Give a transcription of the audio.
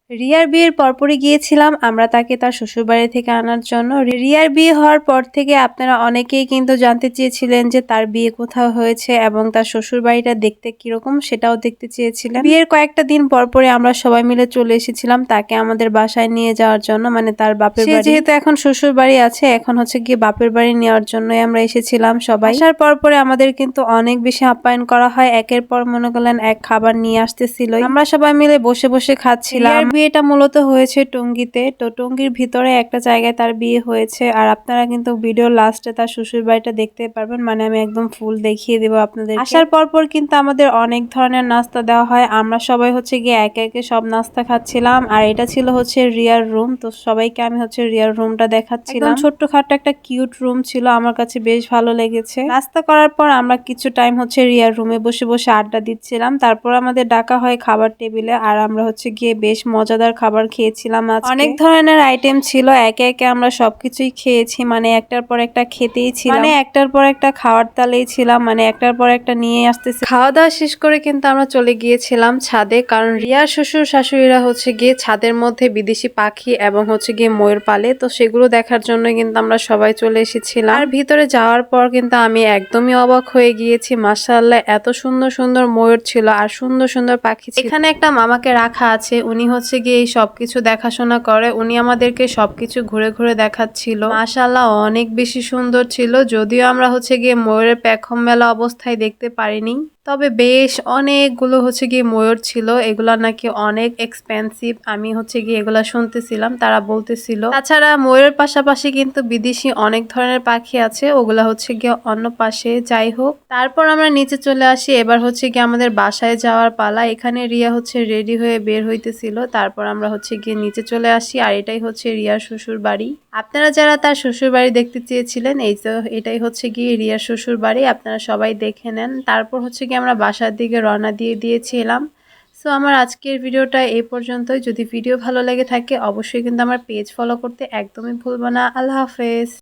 রিয়ার বিয়ের পরপরই গিয়েছিলাম আমরা তাকে তার শ্বশুরবাড়ি থেকে আনার জন্য। রিয়ার বিয়ে হওয়ার পর থেকে আপনারা অনেকেই কিন্তু জানতে চেয়েছিলেন যে তার বিয়ে কোথাও হয়েছে এবং তার শ্বশুরবাড়িটা দেখতে কিরকম সেটাও দেখতে চেয়েছিলেন। বিয়ের কয়েকটা দিন পরপরই আমরা সবাই মিলে চলে এসেছিলাম তাকে আমাদের বাসায় নিয়ে যাওয়ার জন্য, মানে তার বাপের বাড়ি। যেহেতু এখন শ্বশুর বাড়ি আছে, এখন হচ্ছে গিয়ে বাপের বাড়ি নেওয়ার জন্যই আমরা এসেছিলাম সবাই। আসার পরপরে আমাদের কিন্তু অনেক বেশি আপ্যায়ন করা হয়, একের পর মনে করলেন এক খাবার নিয়ে আসতেছিল, আমরা সবাই মিলে বসে বসে খাচ্ছিলাম। বিয়েটা মূলত হয়েছে টঙ্গীতে, তো টঙ্গীর ভিতরে একটা জায়গায় তার বিয়ে হয়েছে। আর আপনারা কিন্তু ভিডিও লাস্টে তার শ্বশুর বাড়িটা দেখতে পারবেন, মানে আমি একদম ফুল দেখিয়ে দেবো আপনাদের। আসার পর কিন্তু আমাদের অনেক ধরনের নাস্তা দেওয়া হয়, আমরা সবাই হচ্ছে গিয়ে একে একে সব নাস্তা খাচ্ছিলাম। আর এটা ছিল হচ্ছে রিয়ার রুম, তো সবাইকে আমি হচ্ছে রিয়ার রুমটা দেখাচ্ছিলাম। ছোট্টখাটো একটা কিউট রুম ছিল, আমার কাছে বেশ ভালো লেগেছে। নাস্তা করার পর আমরা কিছু টাইম হচ্ছে রিয়ার রুমে বসে বসে আড্ডা দিচ্ছিলাম, তারপর আমাদের ডাকা হয় খাবার টেবিলে। আর আমরা হচ্ছে গিয়ে বেশ মজাদার খাবার খেয়েছিলাম। অনেক ধরনের আইটেম ছিল, একে একে আমরা সবকিছুই খেয়েছি, মানে একটার পর একটা খেতেই ছিল, মানে একটার পর একটা খাওয়ার তালেই ছিলাম, মানে একটার পর একটা নিয়ে আসতেছি। খাওয়া দাওয়া শেষ করে কিন্তু আমরা চলে গিয়েছিলাম ছাদে, কারণ রিয়ার শ্বশুর শাশুড়িরা হচ্ছে গিয়ে ছাদের মধ্যে বিদেশি পাখি এবং হচ্ছে গিয়ে ময়ূর পালে, তো সেগুলো দেখার জন্য কিন্তু আমরা সবাই চলে এসেছিলাম। আর ভিতরে যাওয়ার পর কিন্তু আমি একদমই অবাক হয়ে গিয়েছি, মাশাআল্লাহ এত সুন্দর সুন্দর ময়ূর ছিল আর সুন্দর সুন্দর পাখি ছিল। এখানে একটা মামাকে রাখা আছে, উনি হচ্ছে গিয়ে এই সবকিছু দেখাশোনা করে, উনি আমাদেরকে সবকিছু ঘুরে ঘুরে দেখাচ্ছিল। মাশাআল্লাহ অনেক বেশি সুন্দর ছিল, যদিও আমরা হচ্ছে গিয়ে ময়ূরের পেখম মেলা অবস্থায় দেখতে পারিনি, তবে বেশ অনেকগুলো হচ্ছে গিয়ে ময়ূর ছিল, এগুলা নাকি অনেক এক্সপেন্সিভ। আমি হচ্ছে গিয়ে এগুলা শুনতেছিলাম, তারা বলতেছিল। তাছাড়া ময়ূরের পাশাপাশি কিন্তু বিদেশি অনেক ধরনের পাখি আছে, ওগুলা হচ্ছে গিয়ে অন্য পাশে। যাই হোক, তারপর আমরা নিচে চলে আসি, এবার হচ্ছে গিয়ে আমাদের বাসায় যাওয়ার পালা। এখানে রিয়া হচ্ছে রেডি হয়ে বের হইতেছিল, তারপর আমরা হচ্ছে গিয়ে নিচে চলে আসি। আর এটাই হচ্ছে রিয়ার শ্বশুর বাড়ি। আপনারা যারা তার শ্বশুর বাড়ি দেখতে চেয়েছিলেন, এই তো এটাই হচ্ছে গিয়ে রিয়ার শ্বশুর বাড়ি, আপনারা সবাই দেখে নেন। তারপর হচ্ছে গিয়ে আমরা বাসার দিকে রওনা দিয়ে দিয়েছিলাম। সো আমার আজকের ভিডিওটা এই পর্যন্তই। যদি ভিডিও ভালো লেগে থাকে অবশ্যই কিন্তু আমার পেজ ফলো করতে একদমই ভুলবো না। আল্লাহ হাফেজ।